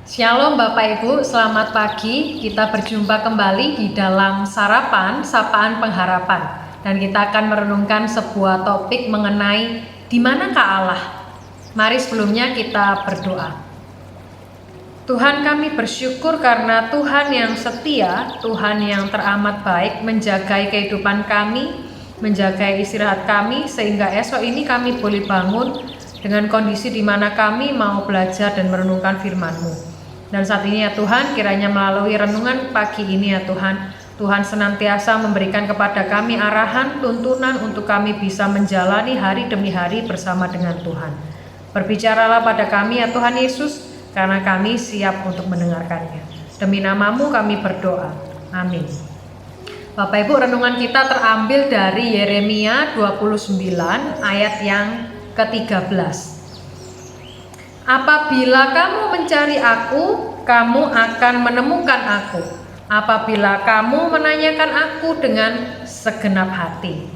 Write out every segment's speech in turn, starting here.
Shalom Bapak Ibu, selamat pagi. Kita berjumpa kembali di dalam sarapan Sapaan Pengharapan. Dan kita akan merenungkan sebuah topik mengenai di manakah Allah. Mari sebelumnya kita berdoa. Tuhan, kami bersyukur karena Tuhan yang setia, Tuhan yang teramat baik menjagai kehidupan kami, menjagai istirahat kami, sehingga esok ini kami boleh bangun dengan kondisi di mana kami mau belajar dan merenungkan firman-Mu. Dan saat ini ya Tuhan, kiranya melalui renungan pagi ini ya Tuhan, Tuhan senantiasa memberikan kepada kami arahan, tuntunan untuk kami bisa menjalani hari demi hari bersama dengan Tuhan. Berbicaralah pada kami ya Tuhan Yesus, karena kami siap untuk mendengarkannya. Demi nama-Mu kami berdoa. Amin. Bapak Ibu, renungan kita terambil dari Yeremia 29 ayat yang ke-13. Apabila kamu mencari aku, kamu akan menemukan aku. Apabila kamu menanyakan aku dengan segenap hati.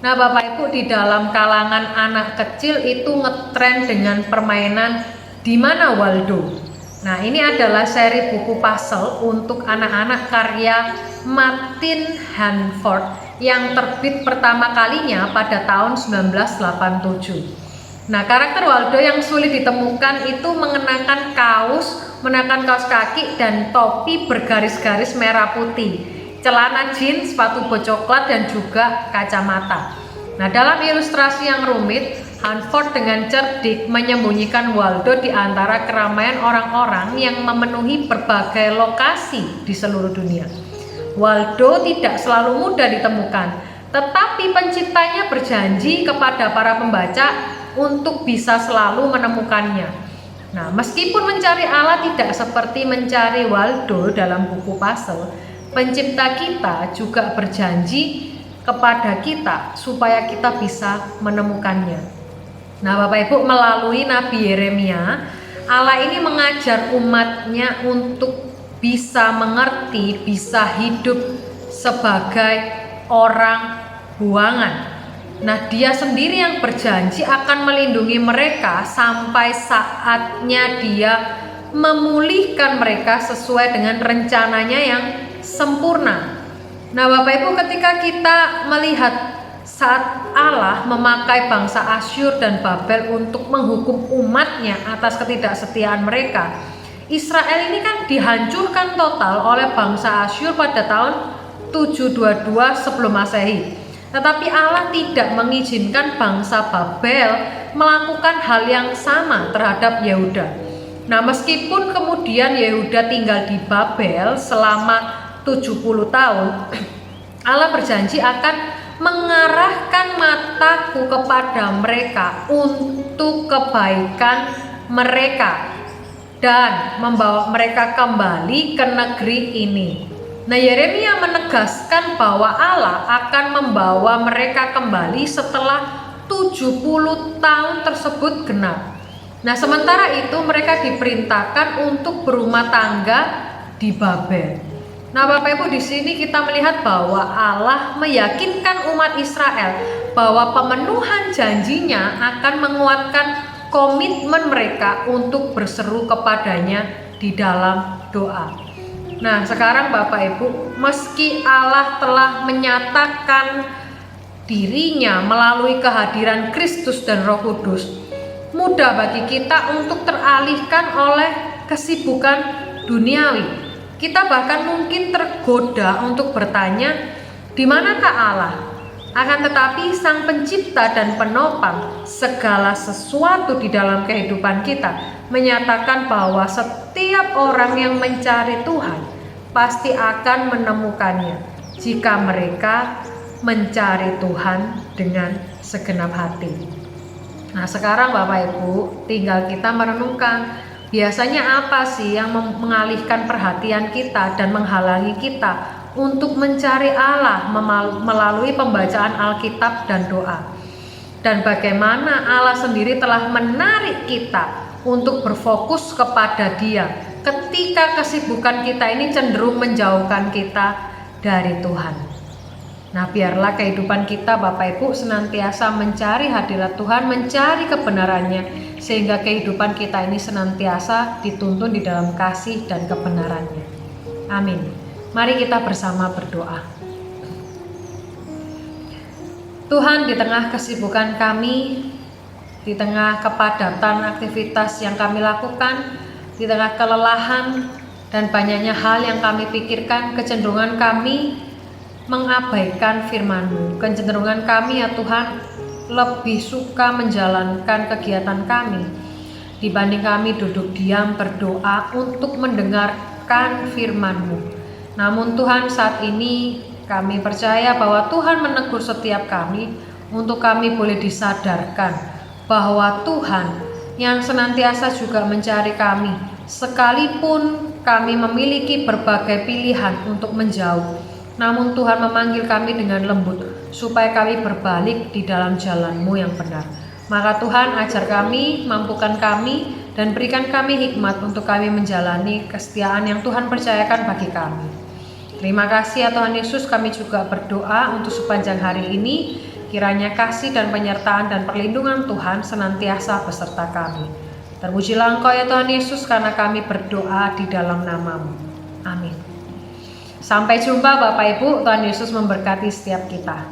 Nah Bapak Ibu, di dalam kalangan anak kecil itu ngetren dengan permainan Di Mana Waldo. Nah ini adalah seri buku puzzle untuk anak-anak karya Martin Hanford yang terbit pertama kalinya pada tahun 1987. Nah, karakter Waldo yang sulit ditemukan itu mengenakan kaos kaki dan topi bergaris-garis merah putih, celana jeans, sepatu bot coklat dan juga kacamata. Nah, dalam ilustrasi yang rumit, Hanford dengan cerdik menyembunyikan Waldo di antara keramaian orang-orang yang memenuhi berbagai lokasi di seluruh dunia. Waldo tidak selalu mudah ditemukan, tetapi penciptanya berjanji kepada para pembaca untuk bisa selalu menemukannya. Nah, meskipun mencari Allah tidak seperti mencari Waldo dalam buku puzzle, pencipta kita juga berjanji kepada kita supaya kita bisa menemukannya. Nah, Bapak Ibu, melalui Nabi Yeremia, Allah ini mengajar umatnya untuk bisa mengerti, bisa hidup sebagai orang buangan. Nah, Dia sendiri yang berjanji akan melindungi mereka sampai saatnya Dia memulihkan mereka sesuai dengan rencananya yang sempurna. Nah, Bapak Ibu, ketika kita melihat saat Allah memakai bangsa Asyur dan Babel untuk menghukum umatnya atas ketidaksetiaan mereka, Israel ini kan dihancurkan total oleh bangsa Asyur pada tahun 722 sebelum Masehi. Tetapi Allah tidak mengizinkan bangsa Babel melakukan hal yang sama terhadap Yehuda. Nah, meskipun kemudian Yehuda tinggal di Babel selama 70 tahun, Allah berjanji akan mengarahkan mataku kepada mereka untuk kebaikan mereka dan membawa mereka kembali ke negeri ini. Nah, Yeremia menegaskan bahwa Allah akan membawa mereka kembali setelah 70 tahun tersebut genap. Nah, sementara itu mereka diperintahkan untuk berumah tangga di Babel. Nah, Bapak Ibu, di sini kita melihat bahwa Allah meyakinkan umat Israel bahwa pemenuhan janjinya akan menguatkan komitmen mereka untuk berseru kepadanya di dalam doa. Nah, sekarang Bapak Ibu, meski Allah telah menyatakan dirinya melalui kehadiran Kristus dan Roh Kudus, mudah bagi kita untuk teralihkan oleh kesibukan duniawi. Kita bahkan mungkin tergoda untuk bertanya, di manakah Allah? Akan tetapi Sang Pencipta dan Penopang segala sesuatu di dalam kehidupan kita menyatakan bahwa setiap orang yang mencari Tuhan pasti akan menemukannya jika mereka mencari Tuhan dengan segenap hati. Nah, sekarang Bapak Ibu, tinggal kita merenungkan, biasanya apa sih yang mengalihkan perhatian kita dan menghalangi kita untuk mencari Allah melalui pembacaan Alkitab dan doa? Dan bagaimana Allah sendiri telah menarik kita untuk berfokus kepada Dia ketika kesibukan kita ini cenderung menjauhkan kita dari Tuhan. Nah, biarlah kehidupan kita Bapak Ibu senantiasa mencari hadirat Tuhan, mencari kebenarannya, sehingga kehidupan kita ini senantiasa dituntun di dalam kasih dan kebenarannya. Amin. Mari kita bersama berdoa. Tuhan, di tengah kesibukan kami, di tengah kepadatan aktivitas yang kami lakukan, di tengah kelelahan dan banyaknya hal yang kami pikirkan, kecenderungan kami mengabaikan firman-Mu. Kecenderungan kami ya Tuhan lebih suka menjalankan kegiatan kami dibanding kami duduk diam berdoa untuk mendengarkan firman-Mu. Namun Tuhan, saat ini kami percaya bahwa Tuhan menegur setiap kami untuk kami boleh disadarkan bahwa Tuhan yang senantiasa juga mencari kami, sekalipun kami memiliki berbagai pilihan untuk menjauh. Namun Tuhan memanggil kami dengan lembut supaya kami berbalik di dalam jalan-Mu yang benar. Maka Tuhan, ajar kami, mampukan kami, dan berikan kami hikmat untuk kami menjalani kesetiaan yang Tuhan percayakan bagi kami. Terima kasih ya Tuhan Yesus, kami juga berdoa untuk sepanjang hari ini, kiranya kasih dan penyertaan dan perlindungan Tuhan senantiasa beserta kami. Terpujilah Engkau ya Tuhan Yesus, karena kami berdoa di dalam nama-Mu. Amin. Sampai jumpa Bapak Ibu, Tuhan Yesus memberkati setiap kita.